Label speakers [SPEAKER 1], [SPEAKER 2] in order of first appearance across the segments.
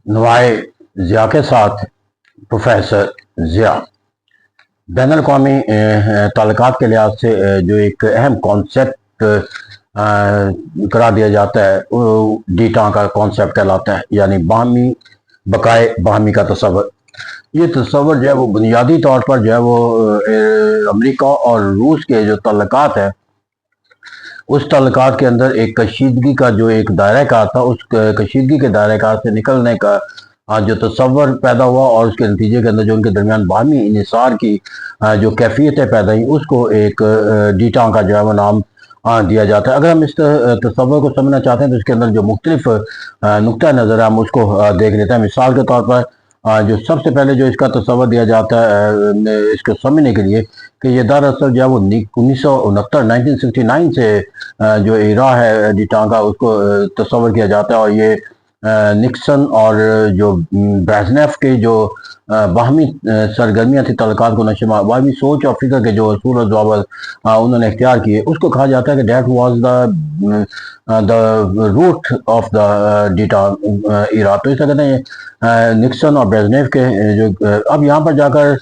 [SPEAKER 1] نوائے ضیاء کے ساتھ پروفیسر ضیاء بین الاقوامی تعلقات کے لحاظ سے جو ایک اہم کانسیپٹ قرار دیا جاتا ہے وہ ڈیٹا کا کانسیپٹ کہلاتا ہے، یعنی باہمی بقائے باہمی کا تصور۔ یہ تصور جو ہے وہ بنیادی طور پر جو ہے وہ امریکہ اور روس کے جو تعلقات ہیں اس تعلقات کے اندر ایک کشیدگی کا جو ایک دائرہ کار تھا، اس کشیدگی کے دائرہ کار سے نکلنے کا جو تصور پیدا ہوا اور اس کے نتیجے کے اندر جو ان کے درمیان باہمی انحصار کی جو کیفیتیں پیدا ہوئیں اس کو ایک ڈیٹا کا جو ہے وہ نام دیا جاتا ہے۔ اگر ہم اس تصور کو سمجھنا چاہتے ہیں تو اس کے اندر جو مختلف نقطہ نظر ہے ہم اس کو دیکھ لیتے ہیں۔ مثال کے طور پر جو سب سے پہلے جو اس کا تصور دیا جاتا ہے اس کو سمجھنے کے لیے کہ یہ دراصل جو ہے وہ 1969 سے جو ایرا ہے ڈیٹا کا اس کو تصور کیا جاتا ہے، اور یہ نکسن اور جو بریزنیف کے جو باہمی سرگرمیاں تھی تعلقات کو نشو باہمی سوچ اور فکر کے جو اصول و ضوابط انہوں نے اختیار کیے، اس کو کہا جاتا ہے کہ that was the root of the data era. تو اس طرح کہتے ہیں نکسن اور بریزنیف کے جو اب یہاں پر جا کر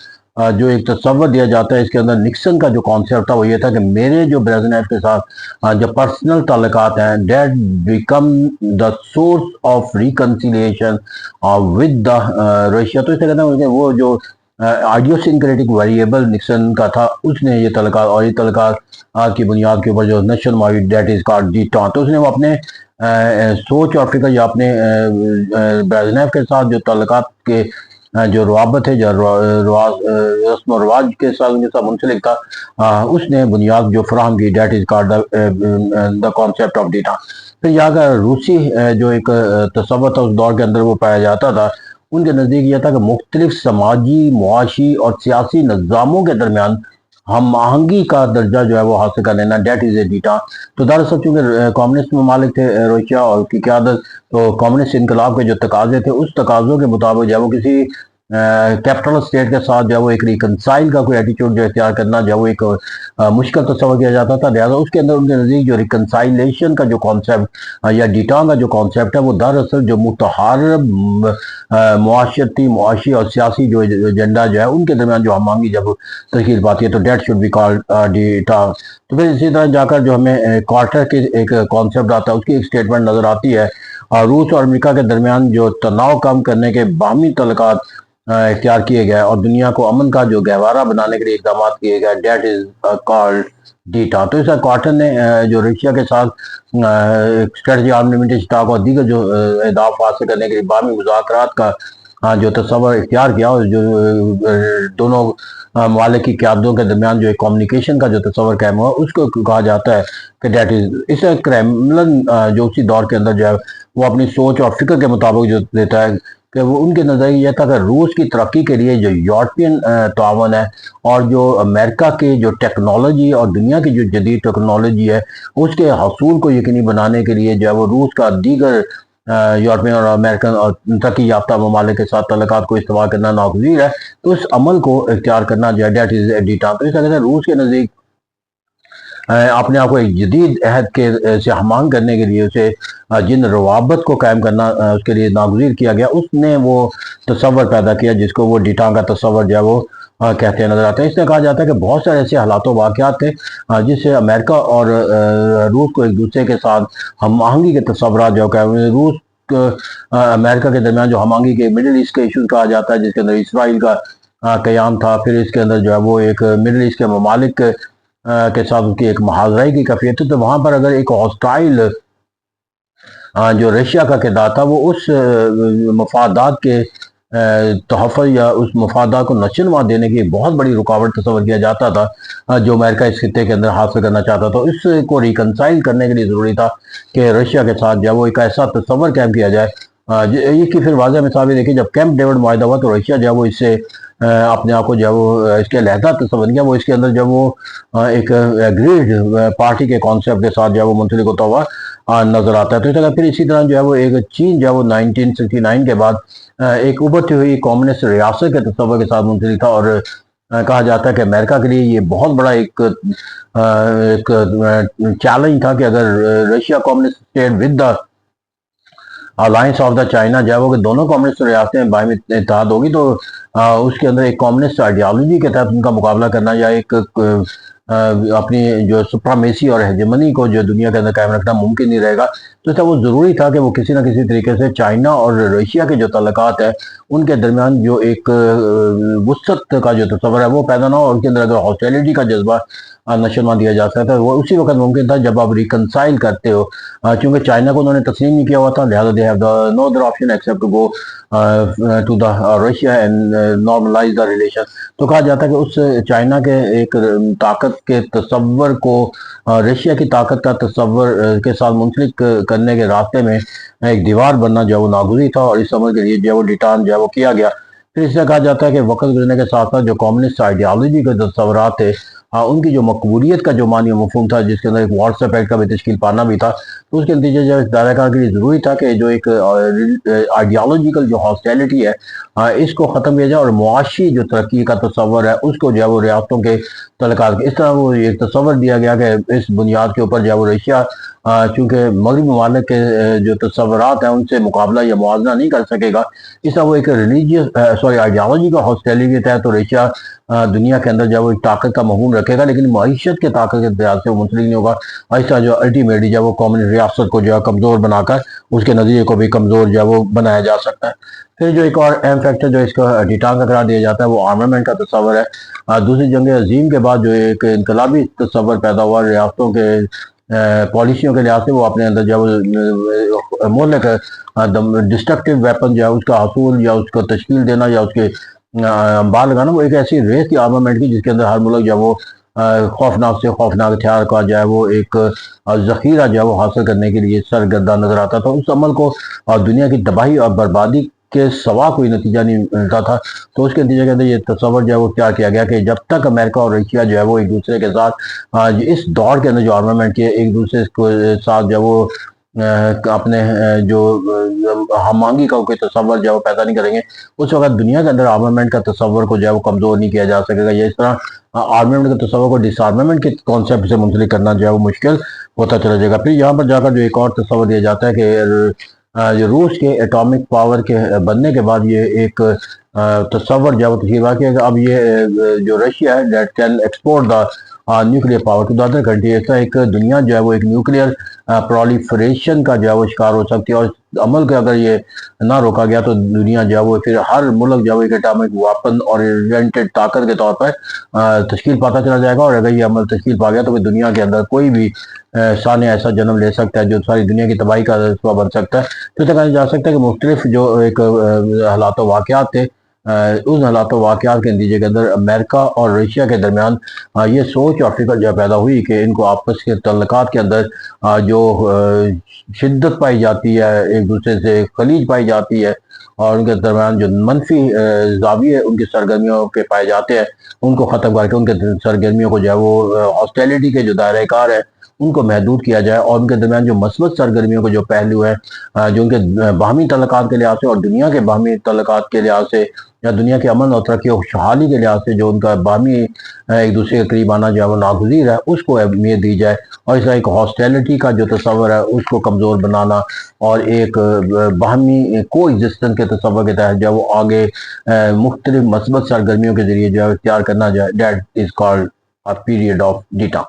[SPEAKER 1] جو ایک تصور دیا جاتا ہے اس کے اندر نکسن کا جو کانسیپٹ تھا وہ یہ تھا کہ میرے جو بریزنیف کے ساتھ جو پرسنل تعلقات ہیں that become the source of reconciliation with the Russia. تو اس طرح کہتے ہیں وہ جو آئیڈیوسنکریٹک ویریبل نکسن کا تھا اس نے یہ تعلقات اور یہ تعلقات کی بنیاد کے اوپر جو national mind that is called data, تو اس نے وہ اپنے سوچ اور فکر یا اپنے بریزنیف کے ساتھ جو تعلقات کے جو روابط ہے جو رسم و رواج کے ساتھ ان کے ساتھ منسلک تھا اس نے بنیاد جو فراہم کی that is called the concept of data. پھر یہاں کا روسی جو ایک تصور تھا اس دور کے اندر وہ پایا جاتا تھا، ان کے نزدیک یہ تھا کہ مختلف سماجی معاشی اور سیاسی نظاموں کے درمیان ہم آہنگی کا درجہ جو ہے وہ حاصل کر لینا دیٹ از اے ڈیٹا۔ تو دراصل چونکہ کمیونسٹ ممالک تھے روسیا اور کی قیادت، تو کمیونسٹ انقلاب کے جو تقاضے تھے اس تقاضوں کے مطابق جو ہے وہ کسی کیپٹل اسٹیٹ کے ساتھ جو ہے وہ ایک ریکنسائل کا کوئی ایٹیچیوڈ جو اختیار کرنا جو ہے وہ ایک مشکل تصور کیا جاتا تھا، لہٰذا اس کے اندر ان کے نزدیک جو ریکنسائلیشن کا جو کانسیپٹ یا ڈیٹا کا جو کانسیپٹ ہے وہ دراصل جو متحارب معاشرتی معاشی اور سیاسی جو ایجنڈا جو ہے ان کے درمیان جو ہم آہنگی جب تشکیل پاتی ہے تو that should be called data. تو پھر اسی طرح جا کر جو ہمیں کارٹر کے ایک کانسیپٹ آتا ہے اس کی ایک اسٹیٹمنٹ نظر آتی ہے، اور روس اور امریکہ کے درمیان جو تناؤ کم کرنے کے باہمی تعلقات اختیار کیے گئے اور دنیا کو امن کا جو گہوارہ بنانے کے لیے اقدامات کیے گئے دیٹ از کالڈ ڈیٹا۔ تو اس طرح کارٹر نے جو رشیا کے ساتھ اسٹریٹجی آرمامنٹ اسٹاک اور دیگر جو اہداف حاصل کرنے کے لیے باہمی مذاکرات کا جو تصور اختیار کیا اور جو دونوں ممالک کی قیادتوں کے درمیان جو ایک کمیونیکیشن کا جو تصور قائم ہوا اس کو کہا جاتا ہے کہ دیٹ از اس کریملن جو اسی دور کے اندر جو ہے وہ اپنی سوچ اور فکر کے مطابق جو دیتا ہے کہ وہ ان کے نظریہ یہ تھا کہ روس کی ترقی کے لیے جو یورپین تعاون ہے اور جو امریکہ کے جو ٹیکنالوجی اور دنیا کی جو جدید ٹیکنالوجی ہے اس کے حصول کو یقینی بنانے کے لیے جو ہے وہ روس کا دیگر یورپین اور امریکن اور ترقی یافتہ ممالک کے ساتھ تعلقات کو استوار کرنا ناگزیر ہے، تو اس عمل کو اختیار کرنا جو ہے دیٹ از ڈیٹا۔ تو اس طرح سے روس کے نزدیک اپنے آپ کو ایک جدید عہد کے سے ہمانگ کرنے کے لیے اسے جن روابط کو قائم کرنا اس کے لیے ناگزیر کیا گیا اس نے وہ تصور پیدا کیا جس کو وہ ڈیٹا کا تصور جو ہے وہ کہتے ہیں نظر آتا ہے۔ اس نے کہا جاتا ہے کہ بہت سارے ایسے حالات و واقعات تھے جس سے امریکہ اور روس کو ایک دوسرے کے ساتھ ہم آہنگی کے تصورات جو کہ روس امریکہ کے درمیان جو ہم آہنگی کے مڈل ایسٹ کے ایشوز کہا جاتا ہے جس کے اندر اسرائیل کا قیام تھا، پھر اس کے اندر جو ہے وہ ایک مڈل ایسٹ کے ممالک کے ساتھ اس کی ایک محاذرائی کی کیفیت ہے، تو وہاں پر اگر ایک ہاسٹائل جو رشیا کا کردار تھا وہ اس مفادات کے تحفظ یا اس مفادات کو نشوونما دینے کی بہت بڑی رکاوٹ تصور کیا جاتا تھا جو امریکہ اس خطے کے اندر حاصل کرنا چاہتا تھا۔ اس کو ریکنسائل کرنے کے لیے ضروری تھا کہ رشیا کے ساتھ جو ہے وہ ایک ایسا تصور قائم کیا جائے۔ یہ کی پھر واضح مثال بھی دیکھیں، جب کیمپ ڈیوڈ معاہدہ ہوا تو رشیا جو ہے وہ اس سے اپنے آپ کو جو ہے وہ اس کے علیحدہ تصور کیا، وہ اس کے اندر جب وہ ایک ایگریڈ پارٹی کے کانسیپٹ کے ساتھ جو ہے وہ منسلک ہوتا ہوا نظر آتا ہے۔ تو اس طرح پھر اسی طرح جو ہے وہ ایک چین جو ہے وہ 1969 کے بعد ایک ابھرتی ہوئی کمیونسٹ ریاست کے تصور کے ساتھ منسلک تھا، اور کہا جاتا ہے کہ امریکہ کے لیے یہ بہت بڑا ایک چیلنج تھا کہ اگر Russia communist state with the alliance of the China جو ہے وہ کہ دونوں کمیونسٹ ریاستیں باہمی اتحاد ہوگی تو اس کے اندر ایک کمیونسٹ آئیڈیالوجی کے تحت ان کا مقابلہ کرنا یا ایک اپنی جو سپرامیسی اور ہیجمنی کو جو دنیا کے اندر قائم رکھنا ممکن نہیں رہے گا، تو اس وہ ضروری تھا کہ وہ کسی نہ کسی طریقے سے چائنا اور رشیا کے جو تعلقات ہیں ان کے درمیان جو ایک وسعت کا جو تصور ہے وہ پیدا نہ ہو، ان کے اندر اگر ہاسٹیلٹی کا جذبہ نشر دیا جا سکتا ہے وہ اسی وقت ممکن تھا جب آپ ریکنسائل کرتے ہو، چونکہ چائنا کو انہوں نے تسلیم نہیں کیا ہوا تھا، لہٰذا they have no other option except to go to the Russia and normalize the relation۔ تو کہا جاتا ہے کہ اس چائنا کے ایک طاقت کے تصور کو رشیا کی طاقت کا تصور کے ساتھ منسلک کرنے کے راستے میں ایک دیوار بننا جو وہ ناگزیر تھا، اور اس عمل کے لیے جو وہ ڈیٹان جو وہ کیا گیا۔ پھر اس سے کہا جاتا ہے کہ وقت گزرنے کے ساتھ ساتھ جو کمیونسٹ آئیڈیالوجی کے تصورات تھے ان کی جو مقبولیت کا جو معنی و مفہوم تھا، جس کے اندر ایک واٹس ایپ ایکٹ کا بھی تشکیل پانا بھی تھا، تو اس کے نتیجے جو دائرہ کار کے لیے ضروری تھا کہ جو ایک آئیڈیالوجیکل جو ہاسٹیلٹی ہے اس کو ختم کیا جائے، اور معاشی جو ترقی کا تصور ہے اس کو جو ہے وہ ریاستوں کے تعلقات اس طرح وہ ایک تصور دیا گیا کہ اس بنیاد کے اوپر جو ہے وہ رشیا چونکہ مغربی ممالک کے جو تصورات ہیں ان سے مقابلہ یا موازنہ نہیں کر سکے گا، اس طرح وہ ایک آئیڈیالوجی کا ہاسٹیلٹی کے تحت تو رشیا دنیا کے اندر جب وہ ایک طاقت کا مفہوم رکھے گا، لیکن معیشت کے طاقت کے لحاظ سے وہ منسلک نہیں ہوگا، ایسا جو الٹیمیٹلی جب وہ قومی ریاست کو جو ہے کمزور بنا کر اس کے نظریے کو بھی کمزور جو ہے وہ بنایا جا سکتا ہے۔ پھر جو ایک اور اہم فیکٹر جو اس کا ڈیٹان کا قرار دیا جاتا ہے وہ آرمامنٹ کا تصور ہے۔ دوسری جنگ عظیم کے بعد جو ایک انقلابی تصور پیدا ہوا ریاستوں کے پالیسیوں کے لحاظ سے، وہ اپنے اندر جو مہلک ڈسٹرکٹیو ویپن جو ہے اس کا حصول یا اس کو تشکیل دینا یا اس کے بار لگانا، وہ ایک ایسی ریس تھی آرمامنٹ کی جس کے اندر ہر ملک جو ہے وہ خوفناک سے خوفناک ہتھیار کا جو ہے وہ ایک ذخیرہ جو ہے وہ حاصل کرنے کے لیے سرگرداں نظر آتا تھا۔ اس عمل کو دنیا کی تباہی اور بربادی کے سوا کوئی نتیجہ نہیں ملتا تھا، تو اس کے نتیجے کے اندر یہ تصور جو ہے وہ کیا کیا گیا کہ جب تک امریکہ اور رشیا جو ہے وہ ایک دوسرے کے ساتھ اس دور کے اندر جو آرمامنٹ کے ایک دوسرے کے ساتھ جو ہے وہ اپنے جو ہم آہنگی کا کوئی تصور جو ہے وہ پیدا نہیں کریں گے، اس وقت دنیا کے اندر آرمامنٹ کا تصور کو جو ہے وہ کمزور نہیں کیا جا سکے گا، یا اس طرح آرمامنٹ کے تصور کو ڈس آرمامنٹ کے کانسیپٹ سے منسلک کرنا جو ہے وہ مشکل ہوتا چلا جائے گا۔ پھر یہاں پر جا کر جو ایک اور تصور دیا جاتا ہے کہ جو روس کے ایٹامک پاور کے بننے کے بعد یہ ایک تصور جو ہے وہ تشکیل ہوا کہ اب یہ جو رشیا ہے that can export the nuclear power to the other country, ایسا ایک دنیا جو ہے وہ ایک نیوکلیر پرولیفریشن کا جو ہے وہ شکار ہو سکتی ہے، اور عمل کا اگر یہ نہ روکا گیا تو دنیا جو ہے وہ پھر ہر ملک جو ہے وہ ایک ایٹامک ویپن اورینٹڈ طاقت کے طور پر تشکیل پاتا چلا جائے گا، اور اگر یہ عمل تشکیل پا گیا تو دنیا کے اندر کوئی بھی سانحہ ایسا جنم لے سکتا ہے جو ساری دنیا کی تباہی کا سبب بن سکتا ہے۔ تو کہا جا سکتا ہے کہ مختلف جو ایک حالات و واقعات تھے، ان حالات و واقعات کے نتیجے کے اندر امریکہ اور رشیا کے درمیان یہ سوچ اور فکر جو پیدا ہوئی کہ ان کو آپس کے تعلقات کے اندر جو شدت پائی جاتی ہے، ایک دوسرے سے خلیج پائی جاتی ہے، اور ان کے درمیان جو منفی زاویے ان کی سرگرمیوں کے پائے جاتے ہیں ان کو ختم کر کے ان کے سرگرمیوں کو جو ہے وہ ہاسٹیلٹی کے جو دائرہ کار ہے ان کو محدود کیا جائے، اور ان کے درمیان جو مثبت سرگرمیوں کے جو پہلو ہیں جو ان کے باہمی تعلقات کے لحاظ سے اور دنیا کے باہمی تعلقات کے لحاظ سے یا دنیا کے امن اور ترقی و خوشحالی کے لحاظ سے جو ان کا باہمی ایک دوسرے کے قریب آنا جو ہے وہ ناگزیر ہے، اس کو اہمیت دی جائے، اور اس طرح ایک ہاسٹیلٹی کا جو تصور ہے اس کو کمزور بنانا اور ایک باہمی کو ایگزسٹنس کے تصور کے تحت جو ہے وہ آگے مختلف مثبت سرگرمیوں کے ذریعے جو ہے اختیار کرنا جائے، that is called a period of data.